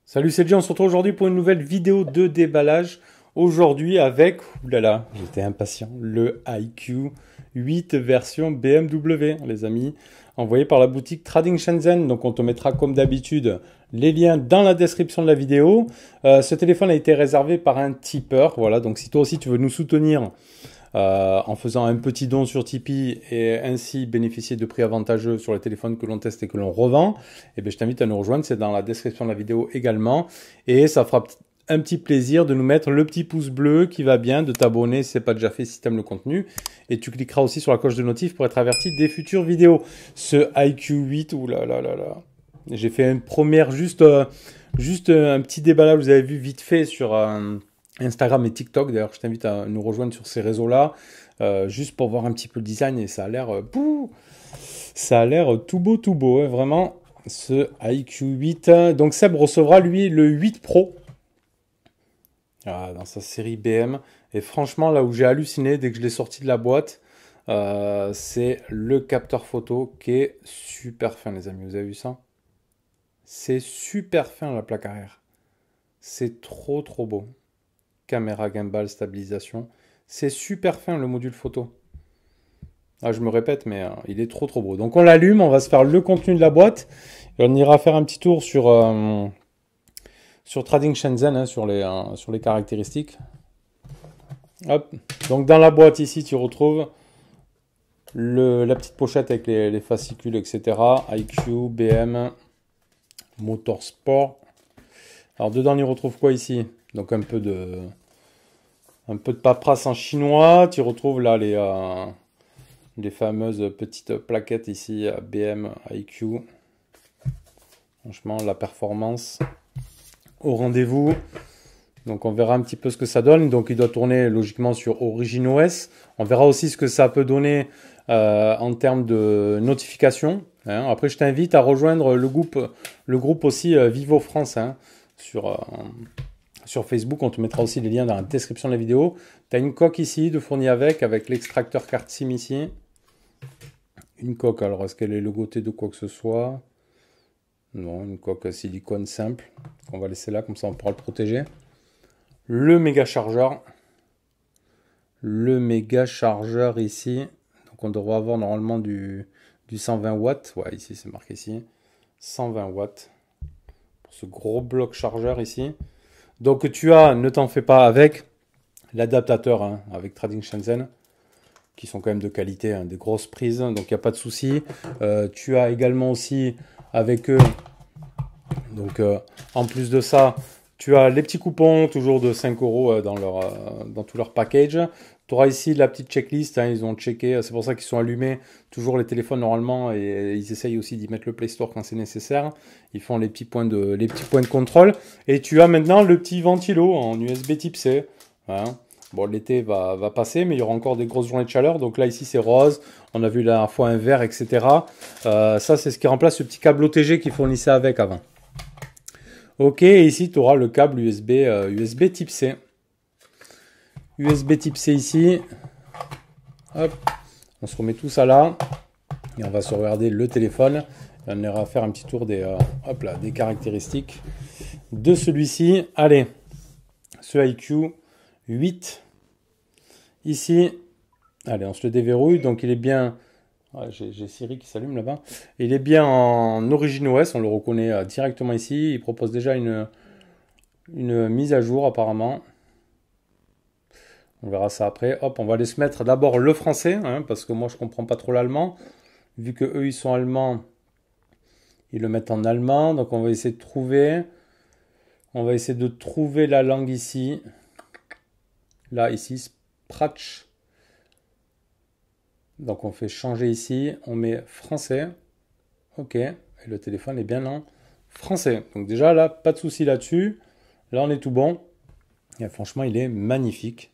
Salut, c'est Jay, on se retrouve aujourd'hui pour une nouvelle vidéo de déballage. Aujourd'hui avec, oulala, j'étais impatient, le iQOO 8 version BMW, les amis, envoyé par la boutique Trading Shenzhen. Donc on te mettra comme d'habitude les liens dans la description de la vidéo. Ce téléphone a été réservé par un tipeur, voilà, donc si toi aussi tu veux nous soutenir en faisant un petit don sur Tipeee et ainsi bénéficier de prix avantageux sur les téléphones que l'on teste et que l'on revend, eh bien, je t'invite à nous rejoindre, c'est dans la description de la vidéo également. Et ça fera un petit plaisir de nous mettre le petit pouce bleu qui va bien, de t'abonner si ce n'est pas déjà fait si tu aimes le contenu. Et tu cliqueras aussi sur la cloche de notif pour être averti des futures vidéos. Ce iQOO 8, oulala, j'ai fait une première, juste un petit déballage, vous avez vu vite fait sur Instagram et TikTok. D'ailleurs, je t'invite à nous rejoindre sur ces réseaux-là, juste pour voir un petit peu le design. Et ça a l'air tout beau, hein, vraiment, ce iQOO 8. Donc, Seb recevra, lui, le 8 Pro. Dans sa série BM. Et franchement, là où j'ai halluciné dès que je l'ai sorti de la boîte, c'est le capteur photo qui est super fin, les amis. Vous avez vu ça? C'est super fin, la plaque arrière. C'est trop beau. Caméra gimbal, stabilisation. C'est super fin, le module photo. Je me répète, mais il est trop beau. Donc on l'allume, on va se faire le contenu de la boîte. Et on ira faire un petit tour sur Trading Shenzhen, hein, sur les caractéristiques. Hop. Donc dans la boîte ici, tu retrouves la petite pochette avec les fascicules, etc. iQOO, BM, Motorsport. Alors dedans, on y retrouve quoi ici? Donc un peu de paperasse en chinois. Tu retrouves là les fameuses petites plaquettes ici, BM, iQOO. Franchement, la performance au rendez-vous. Donc on verra un petit peu ce que ça donne. Donc il doit tourner logiquement sur OriginOS. On verra aussi ce que ça peut donner en termes de notification. Hein. Après, je t'invite à rejoindre le groupe aussi Vivo France, hein, sur Facebook. On te mettra aussi les liens dans la description de la vidéo. Tu as une coque ici de fournie avec l'extracteur carte SIM ici. Une coque, alors est-ce qu'elle est logotée de quoi que ce soit? Non, une coque silicone simple. On va laisser là, comme ça on pourra le protéger. Le méga chargeur. Le méga chargeur ici. Donc on devrait avoir normalement du 120 watts. Ouais, ici c'est marqué ici. 120 watts. Pour ce gros bloc chargeur ici. Donc tu as, ne t'en fais pas, avec l'adaptateur, hein, avec Trading Shenzhen, qui sont quand même de qualité, hein, des grosses prises, donc il n'y a pas de souci. Tu as également aussi avec eux, donc en plus de ça, tu as les petits coupons, toujours de 5 € dans tout leur package. Tu auras ici la petite checklist, hein, ils ont checké, c'est pour ça qu'ils sont allumés, toujours les téléphones normalement, et ils essayent aussi d'y mettre le Play Store quand c'est nécessaire. Ils font les petits points de contrôle. Et tu as maintenant le petit ventilo en USB type C. Hein. Bon, l'été va passer, mais il y aura encore des grosses journées de chaleur. Donc là, ici, c'est rose. On a vu la dernière fois un vert, etc. Ça, c'est ce qui remplace ce petit câble OTG qu'ils fournissaient avec avant. Ok, et ici, tu auras le câble USB type C. USB type C ici. Hop, on se remet tout ça là. Et on va se regarder le téléphone. Et on ira faire un petit tour des caractéristiques de celui-ci. Allez, ce iQOO 8. Ici, allez, on se le déverrouille. Donc, il est bien... J'ai Siri qui s'allume là-bas. Il est bien en OriginOS. On le reconnaît directement ici. Il propose déjà une mise à jour apparemment. On verra ça après. Hop, on va aller se mettre d'abord le français. Hein, parce que moi, je ne comprends pas trop l'allemand. Vu que eux, ils sont allemands, ils le mettent en allemand. Donc, on va essayer de trouver... la langue ici. Là, ici, Spratch. Donc, on fait changer ici. On met français. OK. Et le téléphone est bien en français. Donc, déjà, là, pas de souci là-dessus. Là, on est tout bon. Et franchement, il est magnifique.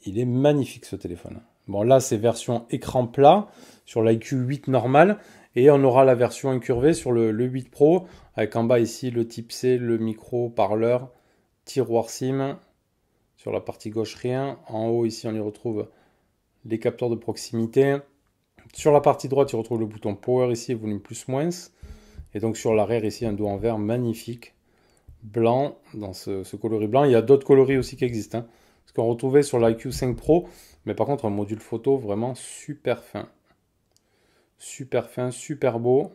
Il est magnifique, ce téléphone. Bon, là, c'est version écran plat sur l'iQOO 8 normal. Et on aura la version incurvée sur le 8 Pro. Avec en bas, ici, le type C, le micro, parleur, tiroir SIM. Sur la partie gauche, rien. En haut, ici, on y retrouve les capteurs de proximité. Sur la partie droite, tu retrouves le bouton Power ici, volume plus moins. Et donc sur l'arrière ici, un dos en verre magnifique, blanc, dans ce coloris blanc. Il y a d'autres coloris aussi qui existent, hein, ce qu'on retrouvait sur l'IQ 5 Pro. Mais par contre, un module photo vraiment super fin. Super fin, super beau.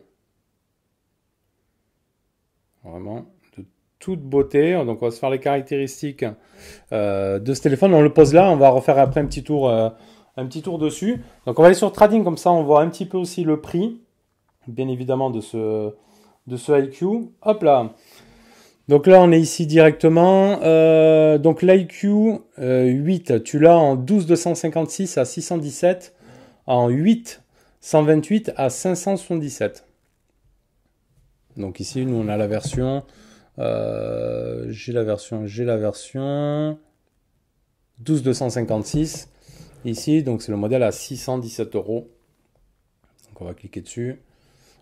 Vraiment de toute beauté. Donc on va se faire les caractéristiques de ce téléphone. On le pose là, on va refaire après un petit tour dessus. Donc on va aller sur Trading, comme ça on voit un petit peu aussi le prix, bien évidemment, de ce IQ. Hop là. Donc là on est ici directement. Donc l'IQ 8, tu l'as en 12,256 à 617, en 8 128 à 577. Donc ici nous on a la version, j'ai la version 12256 ici, donc c'est le modèle à 617 €. Donc on va cliquer dessus.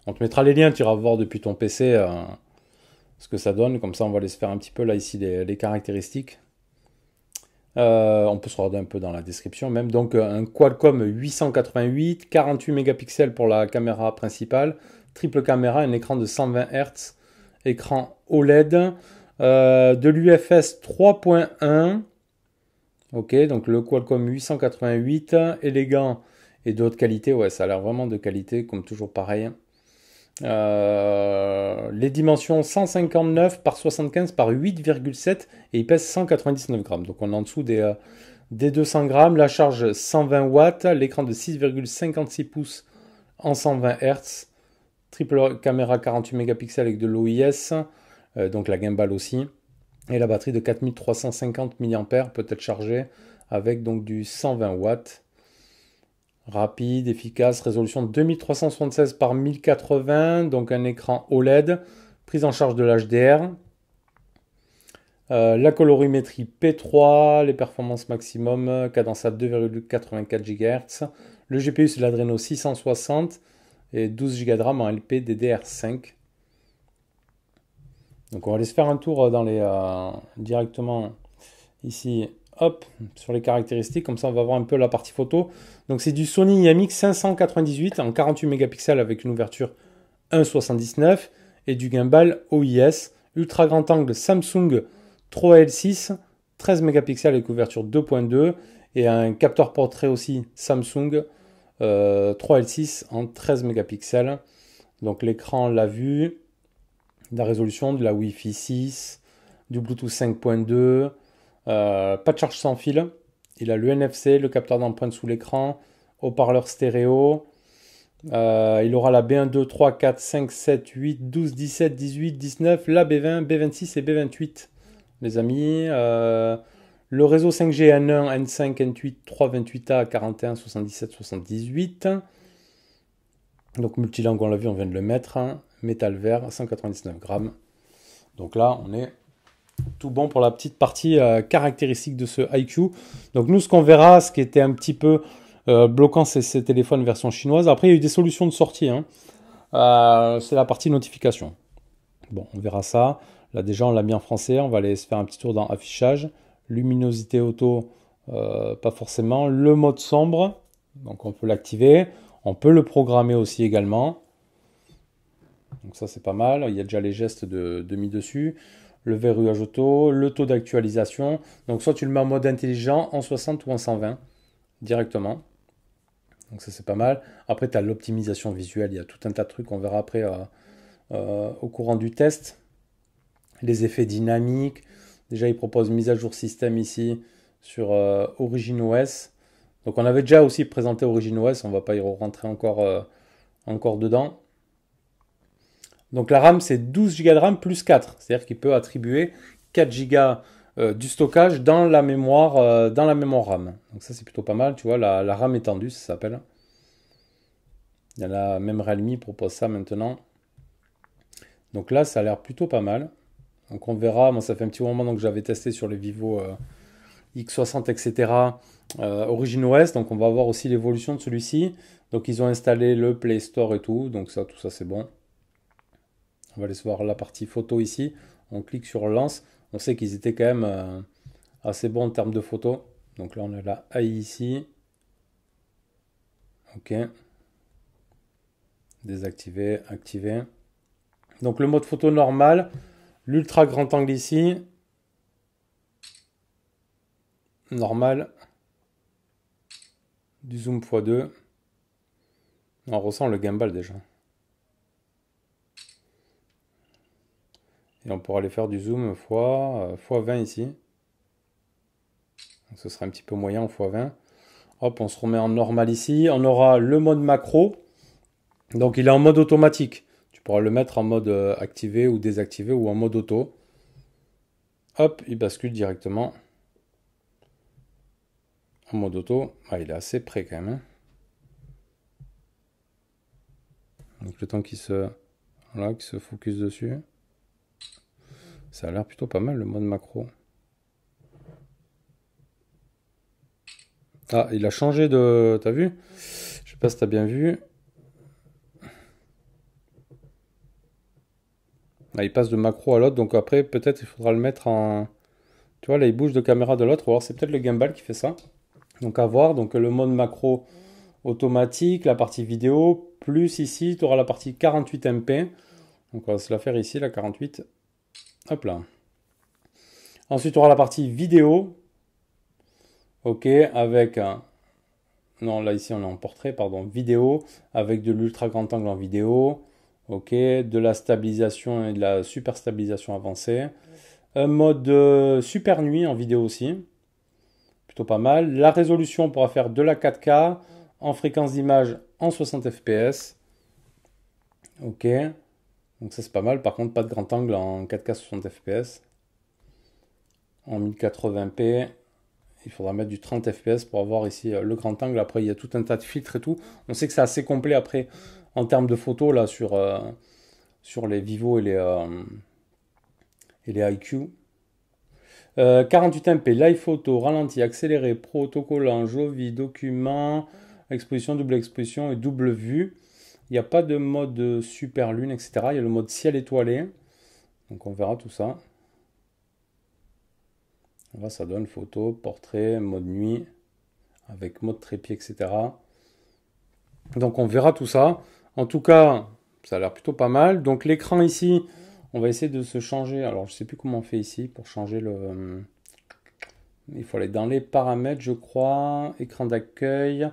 On te mettra les liens, tu iras voir depuis ton PC ce que ça donne. Comme ça on va aller se faire un petit peu là ici les caractéristiques. On peut se regarder un peu dans la description même. Donc un Qualcomm 888, 48 mégapixels pour la caméra principale, triple caméra, un écran de 120 Hz, écran OLED, de l'UFS 3.1. Ok, donc le Qualcomm 888, élégant et de haute qualité. Ouais, ça a l'air vraiment de qualité, comme toujours pareil. Les dimensions 159 par 75 par 8,7 et il pèse 199 grammes. Donc on est en dessous des 200 grammes. La charge 120 watts, l'écran de 6,56 pouces en 120 Hz, triple caméra 48 mégapixels avec de l'OIS, donc la gimbal aussi, et la batterie de 4350 mAh peut être chargée avec donc du 120 watts. Rapide, efficace, résolution 2376 par 1080, donc un écran OLED, prise en charge de l'HDR, la colorimétrie P3, les performances maximum, cadence à 2,84 GHz, le GPU c'est l'Adreno 660 et 12 Go de RAM en LPDDR5. Donc on va aller se faire un tour dans directement ici. Hop, sur les caractéristiques, comme ça on va voir un peu la partie photo. Donc c'est du Sony IMX 598 en 48 mégapixels avec une ouverture 1,79 et du gimbal OIS, ultra grand angle Samsung 3L6, 13 mégapixels avec ouverture 2.2 et un capteur portrait aussi Samsung 3L6 en 13 mégapixels. Donc l'écran, l'a vue, la résolution, de la Wi-Fi 6, du Bluetooth 5.2. Pas de charge sans fil. Il a le NFC, le capteur d'empreinte sous l'écran, haut-parleur stéréo. Il aura la B1, 2, 3, 4, 5, 7, 8, 12, 17, 18, 19, la B20, B26 et B28. Les amis, le réseau 5G N1, N5, N8, 328A, 41, 77, 78. Donc multilangue, on l'a vu, on vient de le mettre. Hein. Métal vert, 199 grammes. Donc là, on est tout bon pour la petite partie caractéristique de ce IQ. Donc nous, ce qu'on verra, ce qui était un petit peu bloquant, c'est ces téléphones version chinoise. Après, il y a eu des solutions de sortie. Hein. C'est la partie notification. Bon, on verra ça. Là, déjà, on l'a mis en français. On va aller se faire un petit tour dans affichage. Luminosité auto, pas forcément. Le mode sombre, donc on peut l'activer. On peut le programmer aussi également. Donc ça, c'est pas mal. Il y a déjà les gestes de mis dessus. Le verrouillage auto, le taux d'actualisation. Donc soit tu le mets en mode intelligent, en 60 ou en 120 directement. Donc ça c'est pas mal. Après tu as l'optimisation visuelle, il y a tout un tas de trucs, on verra après au courant du test. Les effets dynamiques. Déjà il propose mise à jour système ici sur OriginOS. Donc on avait déjà aussi présenté OriginOS, on ne va pas y rentrer encore dedans. Donc la RAM, c'est 12 Go de RAM plus 4. C'est-à-dire qu'il peut attribuer 4 Go du stockage dans la mémoire RAM. Donc ça, c'est plutôt pas mal. Tu vois, la RAM étendue, ça s'appelle. Il y en a même Realme propose ça maintenant. Donc là, ça a l'air plutôt pas mal. Donc on verra. Moi, ça fait un petit moment que j'avais testé sur les Vivo X60, etc. OriginOS. Donc on va voir aussi l'évolution de celui-ci. Donc ils ont installé le Play Store et tout. Donc ça, tout ça, c'est bon. On va aller se voir la partie photo ici. On clique sur lance. On sait qu'ils étaient quand même assez bons en termes de photo. Donc là, on a la AI ici. Ok. Désactiver, activer. Donc le mode photo normal, l'ultra grand angle ici. Normal. Du zoom x2. On ressent le gimbal déjà. Et on pourra aller faire du zoom x20 ici. Donc ce sera un petit peu moyen en x20. Hop, on se remet en normal ici. On aura le mode macro. Donc il est en mode automatique. Tu pourras le mettre en mode activé ou désactivé ou en mode auto. Hop, il bascule directement en mode auto. Ah, il est assez près quand même. Hein. Donc le temps qu'il se focus dessus. Ça a l'air plutôt pas mal le mode macro. Ah, il a changé de... T'as vu? Je sais pas si t'as bien vu. Là, il passe de macro à l'autre, donc après, peut-être il faudra le mettre en... Tu vois, là, il bouge de caméra de l'autre. Alors, c'est peut-être le gimbal qui fait ça. Donc, à voir. Donc, le mode macro automatique, la partie vidéo, plus ici, tu auras la partie 48 MP. Donc, on va se la faire ici, la 48. Hop là. Ensuite, tu auras la partie vidéo. Ok, avec un... Non, là, ici, on est en portrait, pardon. Vidéo, avec de l'ultra grand angle en vidéo. Ok, de la stabilisation et de la super stabilisation avancée. Un mode super nuit en vidéo aussi. Plutôt pas mal. La résolution, on pourra faire de la 4K en fréquence d'image en 60 fps. Ok, donc ça c'est pas mal. Par contre, pas de grand angle en 4K 60 fps. En 1080p, il faudra mettre du 30 fps pour avoir ici le grand angle. Après, il y a tout un tas de filtres et tout. On sait que c'est assez complet après en termes de photos là sur les Vivo et les IQ. 48 MP, live photo, ralenti, accéléré, pro, autocollant, Jovi, document, exposition, double exposition et double vue. Il n'y a pas de mode super lune, etc. Il y a le mode ciel étoilé. Donc on verra tout ça. Là, ça donne photo, portrait, mode nuit, avec mode trépied, etc. Donc on verra tout ça. En tout cas, ça a l'air plutôt pas mal. Donc l'écran ici, on va essayer de se changer. Alors je ne sais plus comment on fait ici pour changer le... Il faut aller dans les paramètres, je crois. Écran d'accueil.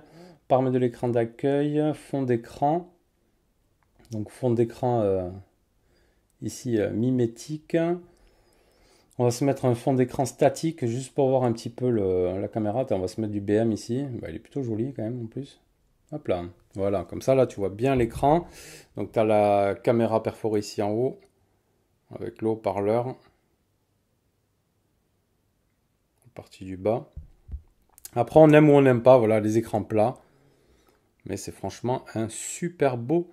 Paramètres de l'écran d'accueil. Fond d'écran. Donc fond d'écran ici mimétique. On va se mettre un fond d'écran statique juste pour voir un petit peu la caméra. On va se mettre du BM ici. Bah, il est plutôt joli quand même en plus. Hop là. Voilà, comme ça là tu vois bien l'écran. Donc tu as la caméra perforée ici en haut. Avec le haut-parleur. Partie du bas. Après on aime ou on n'aime pas. Voilà les écrans plats. Mais c'est franchement un super beau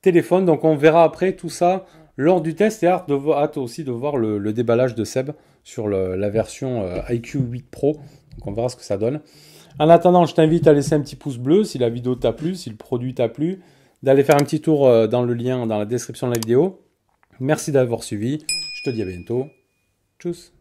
téléphone. Donc on verra après tout ça lors du test. Et hâte aussi de voir le déballage de Seb sur la version IQ 8 Pro. Donc on verra ce que ça donne. En attendant, je t'invite à laisser un petit pouce bleu si la vidéo t'a plu, si le produit t'a plu. D'aller faire un petit tour dans le lien dans la description de la vidéo. Merci d'avoir suivi. Je te dis à bientôt. Tchuss.